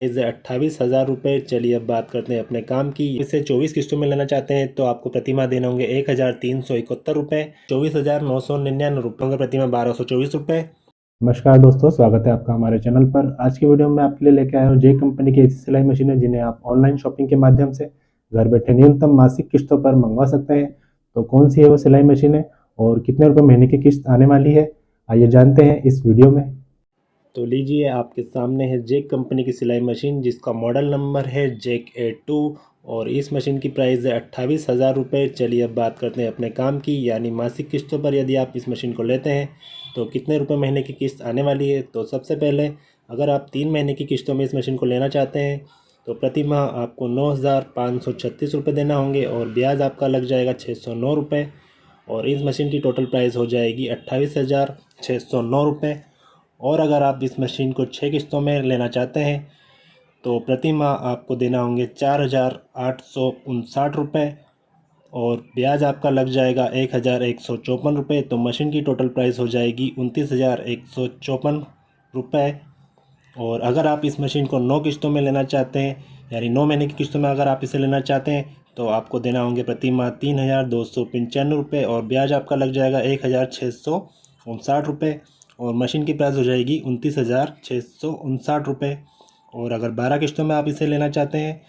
इसे 28,000 रुपये। चलिए अब बात करते हैं अपने काम की। इसे 24 किस्तों में लेना चाहते हैं तो आपको प्रतिमाह देना होंगे 1,371 रुपये। 24,999 रुपये होंगे प्रतिमाह 1,224 रुपये। नमस्कार दोस्तों, स्वागत है आपका हमारे चैनल पर। आज की वीडियो में आपके लिए लेके आया हूँ जे कंपनी की ऐसी सिलाई मशीन है जिन्हें आप ऑनलाइन शॉपिंग के माध्यम से घर बैठे न्यूनतम मासिक किस्तों पर मंगवा सकते हैं। तो कौन सी है वो सिलाई मशीन है और कितने रुपए महीने की किस्त आने वाली है, आइए जानते हैं इस वीडियो में। तो लीजिए, आपके सामने है जेक कंपनी की सिलाई मशीन जिसका मॉडल नंबर है JEK-A2 और इस मशीन की प्राइस है 28,000 रुपये। चलिए अब बात करते हैं अपने काम की, यानी मासिक किस्तों पर यदि आप इस मशीन को लेते हैं तो कितने रुपए महीने की किस्त आने वाली है। तो सबसे पहले अगर आप 3 महीने की किस्तों में इस मशीन को लेना चाहते हैं तो प्रति माह आपको 9,536 रुपये देना होंगे और ब्याज आपका लग जाएगा 609 रुपये और इस मशीन की टोटल प्राइस हो जाएगी 28,609 रुपये। और अगर आप इस मशीन को 6 किस्तों में लेना चाहते हैं तो प्रति माह आपको देना होंगे 4,859 रुपये और ब्याज आपका लग जाएगा 1,154 रुपये। तो मशीन की टोटल प्राइस हो जाएगी 29,154 रुपये। और अगर आप इस मशीन को 9 किस्तों में लेना चाहते हैं, यानी 9 महीने की किस्तों में अगर आप इसे लेना चाहते हैं तो आपको देना होंगे प्रति माह 3,295 रुपये और ब्याज आपका लग जाएगा 1,659 रुपये और मशीन की प्राइस हो जाएगी 29,659 रुपये। और अगर 12 किस्तों में आप इसे लेना चाहते हैं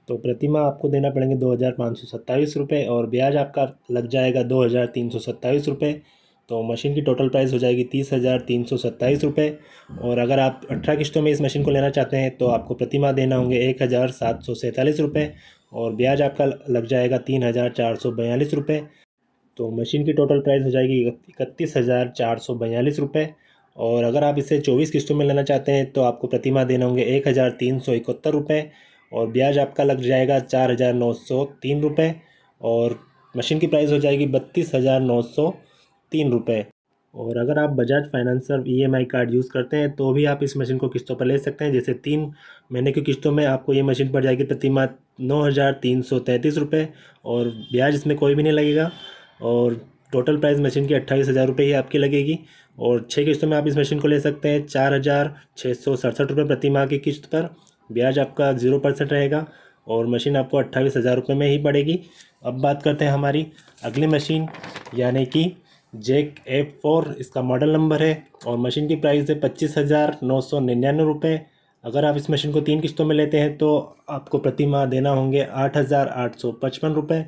तो प्रति माह आपको देना पड़ेंगे 2,527 रुपये और ब्याज आपका लग जाएगा 2,327 रुपये। तो मशीन की टोटल प्राइस हो जाएगी 30,327 रुपये। और अगर आप 18 किस्तों में इस मशीन को लेना चाहते हैं तो आपको प्रति माह देना होंगे 1,747 रुपये और ब्याज आपका लग जाएगा 3,442 रुपये। तो मशीन की टोटल प्राइस हो जाएगी 31,442 रुपये। और अगर आप इसे 24 किस्तों में लेना चाहते हैं तो आपको प्रति माह देना होंगे 1,371 रुपये और ब्याज आपका लग जाएगा 4,903 रुपये और मशीन की प्राइस हो जाएगी 32,903 रुपये। और अगर आप Bajaj financer EMI card use करते हैं तो भी आप इस मशीन को किस्तों पर ले सकते हैं। जैसे 3 महीने की किस्तों में आपको ये मशीन पड़ जाएगी प्रति माह 9,333 रुपये और ब्याज इसमें कोई भी नहीं लगेगा और टोटल प्राइस मशीन की 28,000 रुपये ही आपकी लगेगी। और 6 किस्तों में आप इस मशीन को ले सकते हैं 4,667 रुपये प्रति माह की किस्त पर। ब्याज आपका 0% रहेगा और मशीन आपको 28,000 रुपये में ही पड़ेगी। अब बात करते हैं हमारी अगली मशीन, यानी कि JEK-A4। इसका मॉडल नंबर है और मशीन की प्राइस है 25,999 रुपये। अगर आप इस मशीन को 3 किस्तों में लेते हैं तो आपको प्रति माह देना होंगे 8,855 रुपये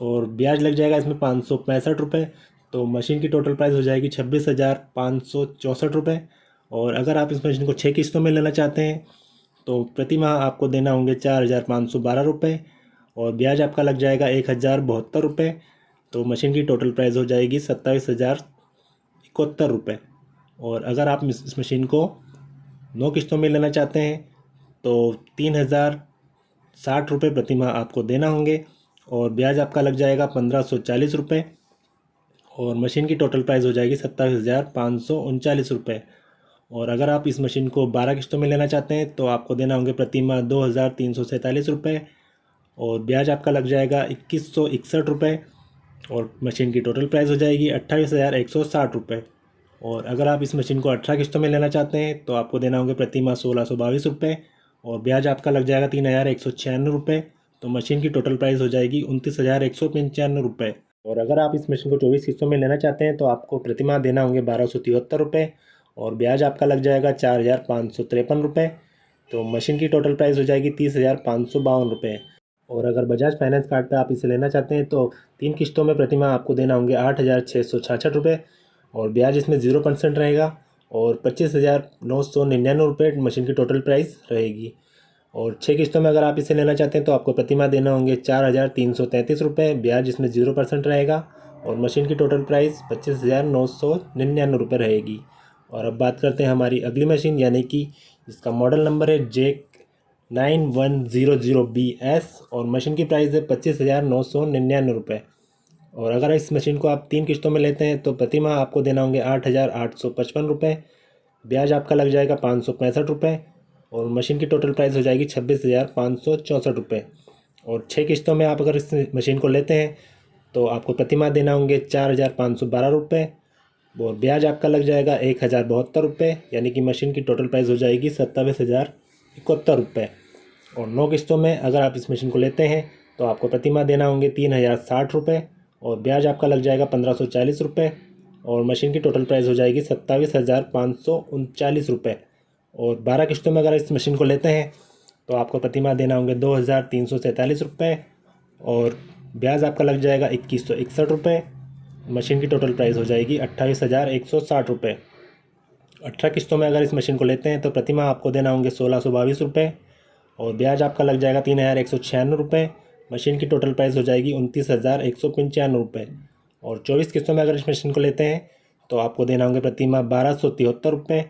और ब्याज लग जाएगा इसमें 565 रुपये। तो मशीन की टोटल प्राइस हो जाएगी 26,564 रुपये। और अगर आप इस मशीन को 6 किस्तों में लेना चाहते हैं तो प्रति माह आपको देना होंगे 4,512 रुपये और ब्याज आपका लग जाएगा 1,072 रुपये। तो मशीन की टोटल प्राइस हो जाएगी 27,071 रुपये। और अगर आप इस मशीन को 9 किस्तों में लेना चाहते हैं तो 3,060 रुपये प्रति माह आपको देना होंगे और ब्याज आपका लग जाएगा 1,540 रुपये और मशीन की टोटल प्राइस हो जाएगी 27,539 रुपये। और अगर आप इस मशीन को 12 किस्तों में लेना चाहते हैं तो आपको देना होंगे प्रति माह 2,347 रुपये और ब्याज आपका लग जाएगा 2,161 रुपये और मशीन की टोटल प्राइस हो जाएगी 28,160 रुपये। और अगर आप इस मशीन को 18 किस्तों में लेना चाहते हैं तो आपको देना होंगे प्रति माह 1,622 रुपये और ब्याज आपका लग जाएगा 3,196 रुपये। तो मशीन की टोटल प्राइस हो जाएगी 29,195 रुपये। और अगर आप इस मशीन को 24 किस्तों में लेना चाहते हैं तो आपको प्रति माह देना होंगे 1,273 रुपये और ब्याज आपका लग जाएगा 4,553 रुपये। तो मशीन की टोटल प्राइस हो जाएगी 30,552 रुपये। और अगर बजाज फाइनेंस कार्ड पे आप इसे लेना चाहते हैं तो 3 किस्तों में प्रति माह आपको देना होंगे 8,666 रुपये और ब्याज इसमें 0% रहेगा और 25,999 रुपये मशीन की टोटल प्राइस रहेगी। और 6 किस्तों में अगर आप इसे लेना चाहते हैं तो आपको प्रति माह देना होंगे 4,333 रुपये, ब्याज इसमें 0% रहेगा और मशीन की टोटल प्राइस 25,999 रुपये रहेगी। और अब बात करते हैं हमारी अगली मशीन, यानी कि इसका मॉडल नंबर है JEK-9100BS और मशीन की प्राइस है 25,999 रुपये। और अगर इस मशीन को आप 3 किस्तों में लेते हैं तो प्रति माह आपको देना होंगे 8,855 रुपये, ब्याज आपका लग जाएगा 565 रुपये और मशीन की टोटल प्राइस हो जाएगी 26,564 रुपये। और 6 किस्तों में आप अगर इस मशीन को लेते हैं तो आपको प्रति माह देना होंगे 4,512 रुपये और ब्याज आपका लग जाएगा 1,072 रुपये, यानी कि मशीन की टोटल प्राइस हो जाएगी ₹71 और 9 किस्तों में अगर आप इस मशीन को लेते हैं तो आपको प्रति माह देना होंगे ₹3060 और ब्याज आपका लग जाएगा ₹1540 और मशीन की टोटल प्राइस हो जाएगी ₹27,539 और 12 किस्तों में अगर इस मशीन को लेते हैं तो आपको प्रति माह देना होंगे ₹2343 और ब्याज आपका लग जाएगा ₹2161। मशीन की टोटल प्राइस हो जाएगी ₹28,160। 18 किस्तों में अगर इस मशीन को लेते हैं तो प्रति माह आपको देना होंगे ₹1622 और ब्याज आपका लग जाएगा ₹3196। मशीन की टोटल प्राइस हो जाएगी ₹29,195 और 24 किस्तों में अगर इस मशीन को लेते हैं तो आपको देना होंगे प्रति माह ₹1273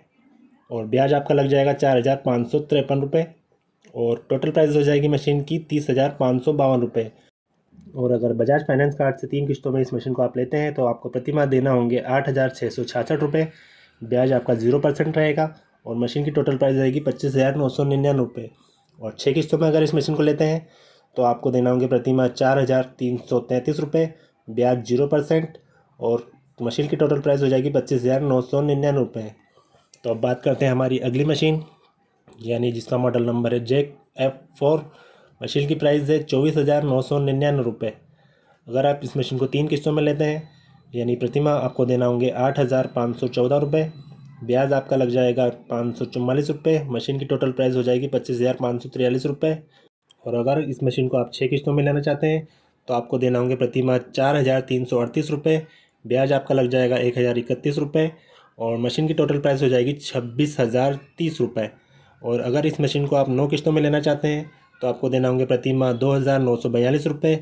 और ब्याज आपका लग जाएगा ₹4553 और टोटल प्राइस हो जाएगी मशीन की ₹30,552 और अगर बजाज फाइनेंस कार्ड से 3 किस्तों में इस मशीन को आप लेते हैं तो आपको प्रति माह देना होंगे ₹8,666। ब्याज आपका 0% रहेगा और मशीन की टोटल प्राइस रहेगी ₹25,999 और 6 किस्तों में अगर इस मशीन को लेते हैं तो आपको देना होंगे प्रति माह ₹4,333। ब्याज 0% और मशीन की टोटल प्राइस हो जाएगी ₹25,999। तो अब बात करते हैं हमारी अगली मशीन यानी जिसका मॉडल नंबर है जेक F4। मशीन की प्राइस है ₹24,999। अगर आप इस मशीन को 3 किस्तों में लेते हैं यानी प्रति माह आपको देना होंगे ₹8,514। ब्याज आपका लग जाएगा ₹544। मशीन की टोटल प्राइस हो जाएगी ₹25,543 और अगर इस मशीन को आप 6 किस्तों में लेना चाहते हैं तो आपको देना होंगे प्रति माह ₹4,338। ब्याज आपका लग जाएगा ₹1,031 और मशीन की टोटल प्राइस हो जाएगी ₹26,030 और अगर इस मशीन को आप 9 किस्तों में लेना चाहते हैं तो आपको देना होंगे प्रति माह ₹2,942।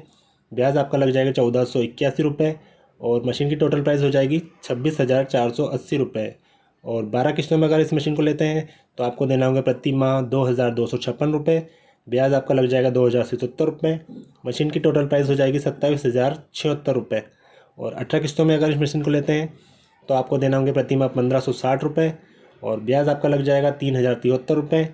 ब्याज आपका लग जाएगा ₹1,481 और मशीन की टोटल प्राइस हो जाएगी ₹26,480 और 12 किस्तों में अगर इस मशीन को लेते हैं तो आपको देना होंगे प्रति माह ₹2,256। ब्याज आपका लग जाएगा ₹2,077। मशीन की टोटल प्राइस हो जाएगी ₹27,076 और 18 किस्तों में अगर इस मशीन को लेते हैं तो आपको देना होंगे प्रति माह ₹1,560 और ब्याज आपका लग जाएगा ₹3,073।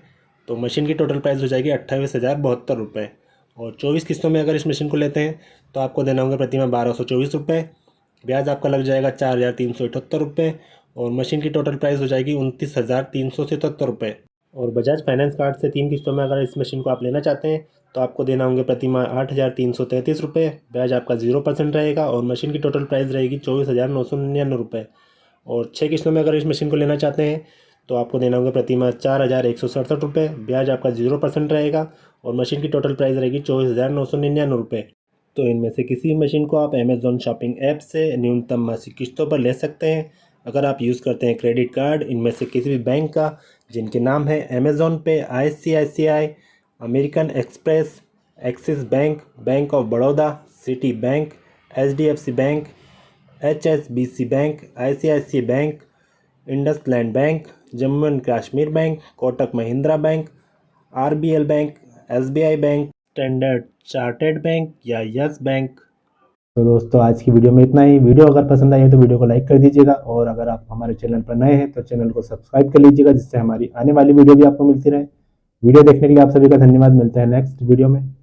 तो मशीन की टोटल प्राइस हो जाएगी ₹28,072 और 24 किस्तों में अगर इस मशीन को लेते हैं तो आपको देना होंगे प्रति माह ₹1,224। ब्याज आपका लग जाएगा ₹4,378 और मशीन की टोटल प्राइस हो जाएगी ₹29,377 और बजाज फाइनेंस कार्ड से 3 किस्तों में अगर इस मशीन को आप लेना चाहते हैं तो आपको देना होंगे प्रति माह ₹8,333। ब्याज आपका 0% रहेगा और मशीन की टोटल प्राइस रहेगी ₹24,999 और 6 किस्तों में अगर इस मशीन को लेना चाहते हैं तो आपको देना होगा प्रति माह ₹4,167। ब्याज आपका 0% रहेगा और मशीन की टोटल प्राइस रहेगी ₹24,999। तो इनमें से किसी भी मशीन को आप अमेज़ॉन शॉपिंग ऐप से न्यूनतम मासिक किस्तों पर ले सकते हैं। अगर आप यूज़ करते हैं क्रेडिट कार्ड इनमें से किसी भी बैंक का जिनके नाम है अमेज़ॉन पे, ICICI, American express, axis bank, bank of Baroda, city bank, HDFC bank, HSBC bank, ICICI bank, IndusInd bank, Jammu and Kashmir bank, Kotak Mahindra bank, RBL bank, SBI bank, standard chartered bank या यस बैंक। तो दोस्तों आज की वीडियो में इतना ही। Video अगर पसंद आई है तो वीडियो को लाइक कर दीजिएगा और अगर आप हमारे चैनल पर नए हैं तो चैनल को सब्सक्राइब कर लीजिएगा जिससे हमारी आने वाली वीडियो भी आपको मिलती रहे। वीडियो देखने के लिए आप सभी का धन्यवाद। मिलते हैं नेक्स्ट वीडियो में।